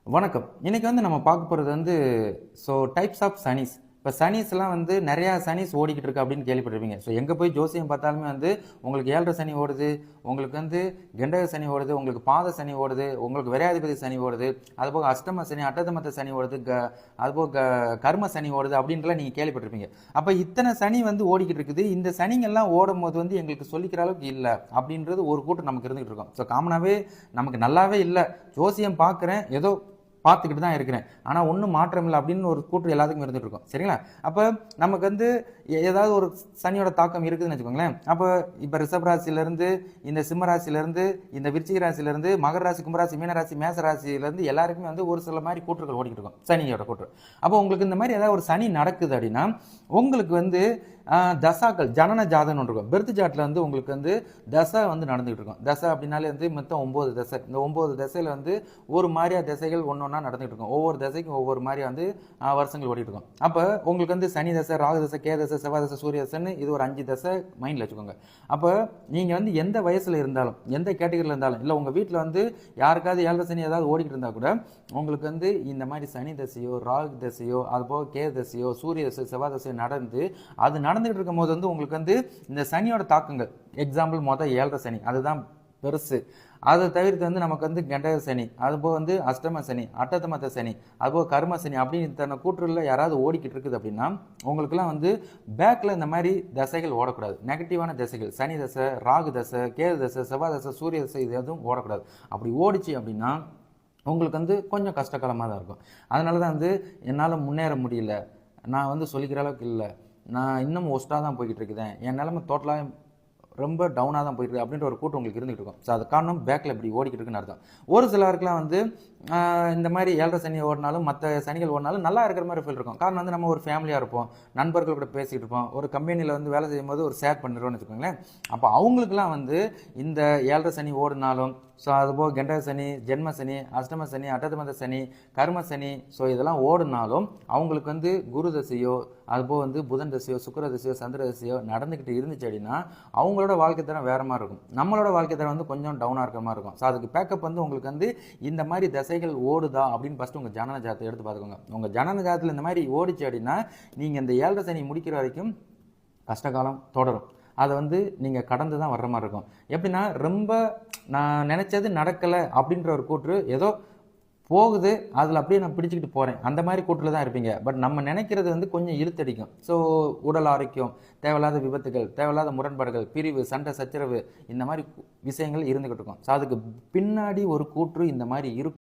வணக்கம். இன்னைக்கு நம்ம பார்க்க போறது டைப்ஸ் ஆஃப் சனீஸ். இப்போ சனீஸ்லாம் நிறையா சனீஸ் ஓடிக்கிட்டு இருக்கு அப்படின்னு கேள்விப்பட்டிருப்பீங்க. ஸோ எங்கே போய் ஜோசியம் பார்த்தாலுமே உங்களுக்கு 7 சனி ஓடுது, உங்களுக்கு கெண்டக சனி ஓடுது, உங்களுக்கு பாத சனி ஓடுது, உங்களுக்கு விரையாதிபதி சனி ஓடுது, அதுபோக அஷ்டம சனி, அட்டதமத்த சனி ஓடுது, அதுபோக கர்ம சனி ஓடுது அப்படின்ட்டுலாம் நீங்கள் கேள்விப்பட்டிருப்பீங்க. அப்போ இத்தனை சனி ஓடிக்கிட்டு இருக்குது. இந்த சனிங்கள்லாம் ஓடும் போது எங்களுக்கு சொல்லிக்கிற அளவுக்கு இல்லை அப்படின்றது ஒரு கூட்டம் நமக்கு இருந்துகிட்டு இருக்கோம். ஸோ காமனாகவே நமக்கு நல்லாவே இல்லை, ஜோசியம் பார்க்குறேன், ஏதோ பார்த்துக்கிட்டு தான் இருக்கிறேன், ஆனால் ஒன்றும் மாற்றம் இல்லை அப்படின்னு ஒரு கூற்று எல்லாத்துக்கும் இருந்துட்டு இருக்கோம். சரிங்களா? அப்போ நமக்கு ஏதாவது ஒரு சனியோட தாக்கம் இருக்குதுன்னு வச்சுக்கோங்களேன். அப்போ இப்போ ரிஷப ராசியிலேருந்து, இந்த சிம்ம ராசியிலேருந்து, இந்த விருச்சிக ராசியிலேருந்து, மகர ராசி, கும்பராசி, மீனராசி, மேச ராசியிலேருந்து எல்லாருக்குமே ஒரு சில மாதிரி கூற்றுகள் ஓடிக்கிட்டு இருக்கும், சனியோட கூற்று. அப்போ உங்களுக்கு இந்த மாதிரி ஏதாவது ஒரு சனி நடக்குது அப்படின்னா உங்களுக்கு தசாக்கள், ஜனன ஜாதகம் ஒன்று இருக்கும். பெர்த் சார்ட்டில் உங்களுக்கு தசை நடந்துகிட்டு இருக்கும். தசை அப்படின்னாலே மொத்தம் 9 தசை. இந்த 9 தசையில் ஒரு மாதிரியா தசைகள் ஒன்றா நடந்துகிட்டு இருக்கும். ஒவ்வொரு தசைக்கும் ஒவ்வொரு மாதிரியா வருஷங்கள் ஓடிட்டு இருக்கும். அப்போ உங்களுக்கு சனி தசை, ராகு தசை, கே தசை, செவ்வாய் தசை, சூரிய தசைன்னு இது ஒரு 5 தசை மைண்டில் வச்சுக்கோங்க. அப்போ நீங்கள் எந்த வயசில் இருந்தாலும், எந்த கேட்டகரியில் இருந்தாலும், இல்லை உங்கள் வீட்டில் யாருக்காவது 7 சனி ஏதாவது ஓடிக்கிட்டு இருந்தால் கூட உங்களுக்கு இந்த மாதிரி சனி தசையோ, ராகு தசையோ, அதுபோக கே தசையோ, சூரிய தசை, செவ்வாய் தசையோ அது நடந்துகிட்டு இருக்கும் போது உங்களுக்கு இந்த சனியோட தாக்கங்கள், எக்ஸாம்பிள் மொதல் 7 சனி அதுதான் பெருசு. அதை தவிர்த்து நமக்கு கெண்டக சனி, அதுபோக அஷ்டம சனி, அட்டதமத்த சனி, அதுபோக கர்ம சனி அப்படின்னு தன்னை கூற்றுல யாராவது ஓடிக்கிட்டு இருக்குது அப்படின்னா உங்களுக்குலாம் பேக்கில் இந்த மாதிரி தசைகள் ஓடக்கூடாது. நெகட்டிவான தசைகள், சனி தசை, ராகு தசை, கேது தசை, செவ்வாய் தசை, சூரிய தசை, இது எதுவும் ஓடக்கூடாது. அப்படி ஓடிச்சு அப்படின்னா உங்களுக்கு கொஞ்சம் கஷ்டகாலமாக தான் இருக்கும். அதனால தான் என்னால் முன்னேற முடியல, நான் சொல்லிக்கிற அளவுக்கு இல்லை, நான் இன்னும் ஒஸ்ட்டாக தான் போய்கிட்டு இருக்குதேன், என் நிலைமை டோட்டலாக ரொம்ப டவுனாக தான் போயிட்டு இருக்கு அப்படின்ற ஒரு கூட்டம் உங்களுக்கு இருந்துகிட்டு இருக்கும். ஸோ அது காரணம் பேக்கில் இப்படி ஓடிக்கிட்டு இருக்குன்னு அர்த்தம். ஒரு சிலருக்குலாம் இந்த மாதிரி 7 சனி ஓடினாலும் மற்ற சனிகள் ஓடினாலும் நல்லா இருக்கிற மாதிரி ஃபீல் இருக்கும். காரணம் நம்ம ஒரு ஃபேமிலியாக இருப்போம், நண்பர்கள் கூட பேசிகிட்டு இருப்போம், ஒரு கம்பெனியில் வேலை செய்யும் போது ஒரு ஷேர் பண்ணிடுவோம்னு வச்சுக்கோங்களேன். அப்போ அவங்களுக்குலாம் இந்த 7 சனி ஓடினாலும், ஸோ அதுபோக கெண்டக சனி, ஜென்ம சனி, அஷ்டம சனி, அட்டதமத சனி, கர்ம சனி, ஸோ இதெல்லாம் ஓடினாலும் அவங்களுக்கு குரு தசையோ, அதுபோக புதன் தசையோ, சுக்கிர தசையோ, சந்திர தசையோ நடந்துக்கிட்டு இருந்துச்சு அப்படின்னா அவங்களோட வாழ்க்கை தரம் வேறு மாதிரி இருக்கும். நம்மளோட வாழ்க்கை தரம் கொஞ்சம் டவுனாக இருக்கிற மாதிரி இருக்கும். ஸோ அதுக்கு பேக்கப் உங்களுக்கு இந்த மாதிரி தசைகள் ஓடுதா அப்படின்னு ஃபஸ்ட்டு உங்கள் ஜனன ஜாதகத்தை எடுத்து பார்த்துக்கோங்க. உங்கள் ஜனன ஜாதகத்தில் இந்த மாதிரி ஓடிச்சு அப்படின்னா நீங்கள் இந்த 7 சனி முடிக்கிற வரைக்கும் கஷ்டகாலம் தொடரும். அதை நீங்கள் கடந்து தான் வர்ற மாதிரி இருக்கும். எப்படின்னா ரொம்ப நான் நினச்சது நடக்கலை அப்படின்ற ஒரு கூற்று ஏதோ போகுது, அதில் அப்படியே நான் பிடிச்சிக்கிட்டு போகிறேன், அந்த மாதிரி கூட்டில் தான் இருப்பீங்க. பட் நம்ம நினைக்கிறது கொஞ்சம் இழுத்தடிக்கும். ஸோ உடல் ஆரோக்கியம், தேவையில்லாத விபத்துகள், தேவையில்லாத முரண்பாடுகள், பிரிவு, சண்டை, சச்சரவு, இந்த மாதிரி விஷயங்கள் இருந்துக்கிட்டு இருக்கும். ஸோ அதுக்கு பின்னாடி ஒரு கூற்று இந்த மாதிரி இருக்கும்.